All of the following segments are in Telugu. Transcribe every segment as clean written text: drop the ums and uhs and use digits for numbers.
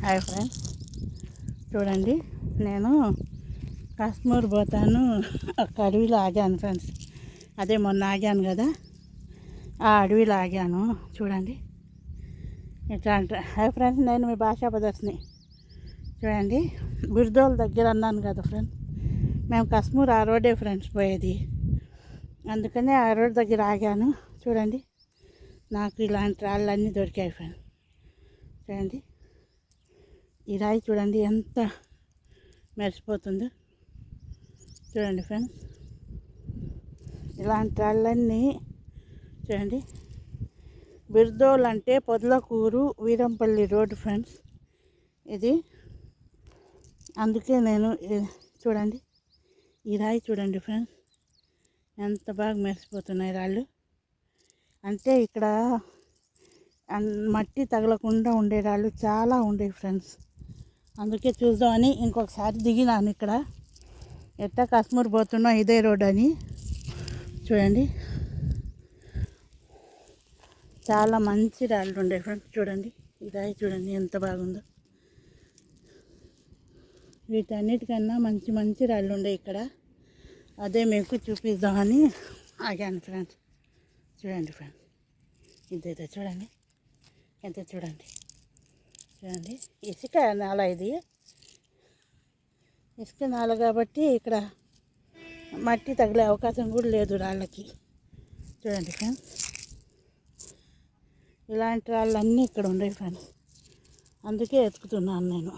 హాయ్ ఫ్రెండ్స్, చూడండి నేను కాశ్మీర్ పోతాను. ఒక అడవిలో ఆగాను ఫ్రెండ్స్. అదే మొన్న ఆగాను కదా, ఆ అడవిలో ఆగాను. చూడండి ఇట్లా హాయ్ ఫ్రెండ్స్, నేను మీ భాషా ప్రదర్శిని. చూడండి బిర్దోల్ దగ్గర అన్నాను కదా ఫ్రెండ్స్, మేము కాశ్మీర్ ఆ రోడ్డే ఫ్రెండ్స్ పోయేది. అందుకనే ఆ రోడ్ దగ్గర ఆగాను. చూడండి నాకు ఇలాంటి రాళ్ళన్నీ దొరికాయి ఫ్రెండ్స్. చూడండి ఈ రాయి చూడండి ఎంత మెరిసిపోతుందో. చూడండి ఫ్రెండ్స్, ఇలాంటి రాళ్ళన్నీ చూడండి. బిర్దోల్ అంటే పొదలకూరు వీరంపల్లి రోడ్డు ఫ్రెండ్స్ ఇది. అందుకే నేను చూడండి ఈ రాయి చూడండి ఫ్రెండ్స్, ఎంత బాగా మెరిసిపోతున్నాయి రాళ్ళు. అంటే ఇక్కడ మట్టి తగలకుండా ఉండే రాళ్ళు చాలా ఉండేవి ఫ్రెండ్స్. అందుకే చూద్దామని ఇంకొకసారి దిగినాను ఇక్కడ. ఎట్టా కాశ్మీర్ పోతున్నా ఇదే రోడ్ అని. చూడండి చాలా మంచి రాళ్ళు ఉండే ఫ్రెండ్స్. చూడండి ఈ రాయి చూడండి ఎంత బాగుందో. వీటన్నిటికన్నా మంచి మంచి రాళ్ళు ఉండే ఇక్కడ. అదే మీకు చూపిద్దామని ఆగాను ఫ్రెండ్స్. చూడండి ఫ్రెండ్స్, ఇదైతే చూడండి ఎంత చూడండి. చూడండి ఇసుక నేల, ఇది ఇసుక నేల కాబట్టి ఇక్కడ మట్టి తగిలే అవకాశం కూడా లేదు రాళ్ళకి. చూడండి ఫ్రెండ్స్, ఇలాంటి రాళ్ళన్నీ ఇక్కడ ఉన్నాయి ఫ్రెండ్స్. అందుకే ఎతుకుతున్నాను నేను.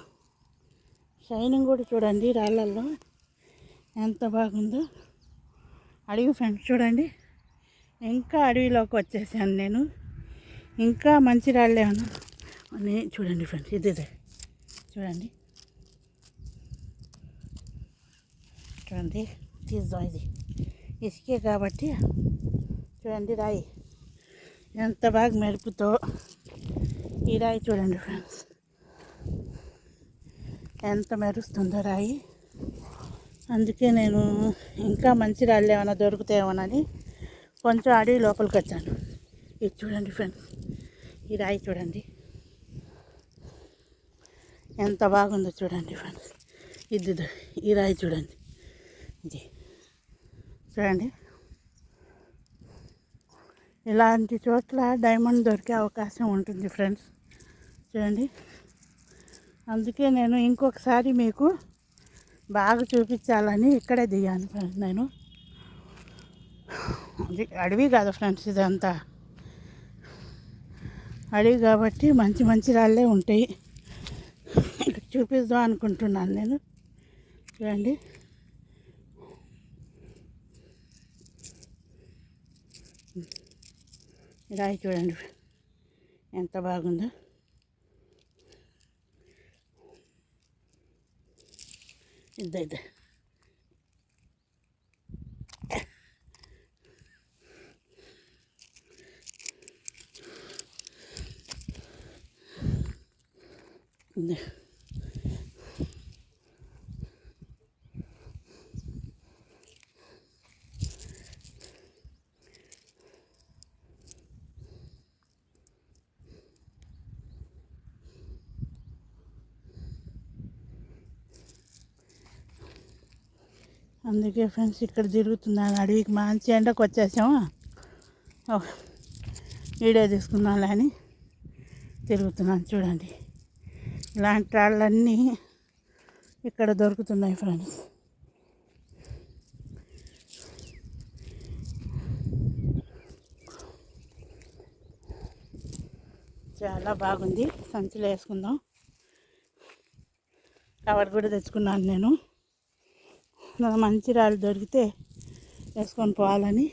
షైనింగ్ కూడా చూడండి రాళ్ళల్లో ఎంత బాగుందో. అడవి ఫ్రెండ్స్ చూడండి, ఇంకా అడవిలోకి వచ్చేసాను నేను. ఇంకా మంచి రాళ్ళే అని చూడండి ఫ్రెండ్స్. ఇదే చూడండి చూడండి తీద్దాం. ఇది ఇసుకే కాబట్టి చూడండి రాయి ఎంత బాగా మెరుపుతో. ఈ రాయి చూడండి ఫ్రెండ్స్ ఎంత మెరుస్తుందో రాయి. అందుకే నేను ఇంకా మంచి రాళ్ళు ఏమైనా దొరుకుతాయేమోనని కొంచెం అడవి లోపలికి వచ్చాను. ఇది చూడండి ఫ్రెండ్స్, ఈ రాయి చూడండి ఎంత బాగుందో. చూడండి ఫ్రెండ్స్, ఇది ఈ రాయి చూడండి. ఇది చూడండి, ఇలాంటి చోట్ల డైమండ్ దొరికే అవకాశం ఉంటుంది ఫ్రెండ్స్. చూడండి అందుకే నేను ఇంకొకసారి మీకు బాగా చూపించాలని ఇక్కడే దిగాను ఫ్రెండ్స్. నేను అడవి కాదు ఫ్రెండ్స్, ఇదంతా అడవి కాబట్టి మంచి మంచి రాళ్ళే ఉంటాయి. ఇక్కడ చూపిద్దాం అనుకుంటున్నాను నేను. చూడండి రాయి చూడండి ఎంత బాగుందో. ఇదే ఇదే అందుకే ఫ్రెండ్స్ ఇక్కడ తిరుగుతున్నాను. అడవికి మంచి ఎండకు వచ్చేసాము, వీడియో తీసుకున్నాను అని తిరుగుతున్నాను. చూడండి ఇలాంటి రాళ్ళన్నీ ఇక్కడ దొరుకుతున్నాయి ఫ్రెండ్స్. చాలా బాగుంది. సంచిలో వేసుకుందాం. కవర్ కూడా తెచ్చుకున్నాను నేను. మంచి రాళ్ళు దొరికితే వేసుకొని పోవాలని.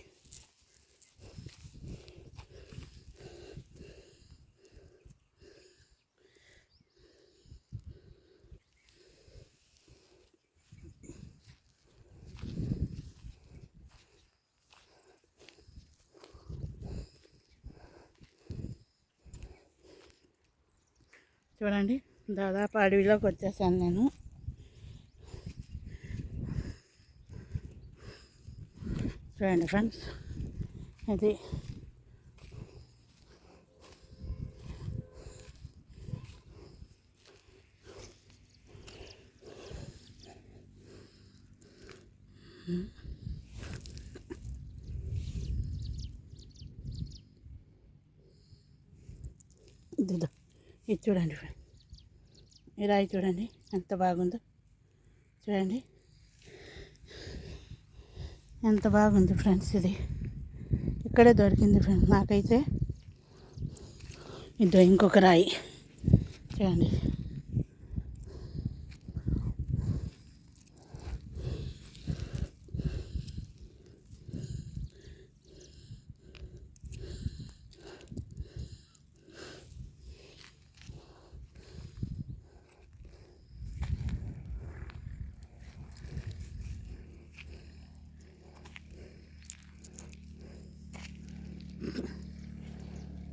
చూడండి దాదాపు అడవిలోకి వచ్చేసాను నేను. చూడండి ఫ్రెండ్స్, ఇది ఇదిదో ఇది చూడండి ఫ్రెండ్స్, ఈ రాయి చూడండి ఎంత బాగుందో. చూడండి ఎంత బాగుంది ఫ్రెండ్స్. ఇది ఇక్కడే దొరికింది ఫ్రెండ్స్ నాకైతే. ఇదో ఇంకొక రాయి చూడండి.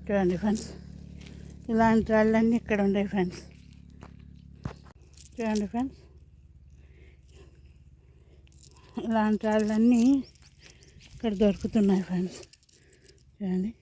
చూడండి ఫ్రెండ్స్, ఇలాంటి రాళ్ళన్నీ ఇక్కడ ఉన్నాయి ఫ్రెండ్స్. చూడండి ఫ్రెండ్స్, ఇలాంటి రాళ్ళన్నీ ఇక్కడ దొరుకుతున్నాయి ఫ్రెండ్స్. చూడండి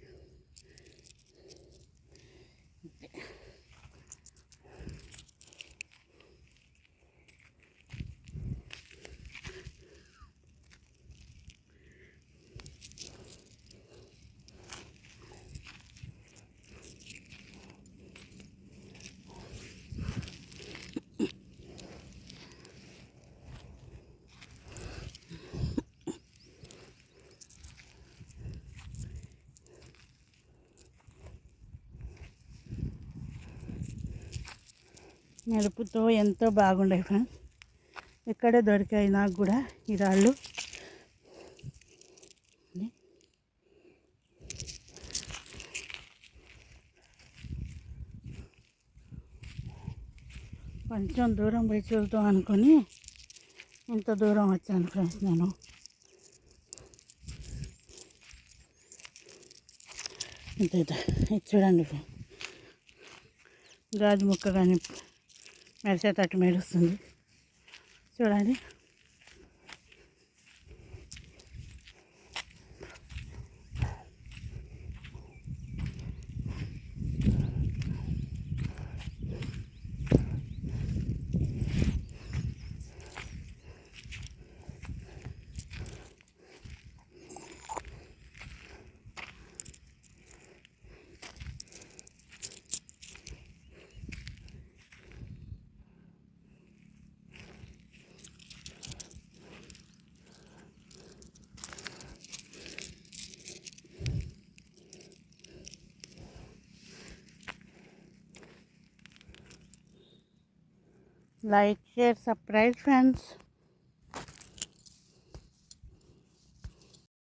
మెరుపుతో ఎంతో బాగుండే ఫ్రెండ్స్. ఇక్కడే దొరికాయి నాకు కూడా ఈ రాళ్ళు. కొంచెం దూరం పోయి చూద్దాం అనుకొని ఇంత దూరం వచ్చాను ఫ్రెండ్స్ నేను. ఇది చూడండి ఫ్రెండ్స్, గాజు ముక్క కానీ మెరిసేటట్టు మెరుస్తుంది చూడండి. Like, share, subscribe friends.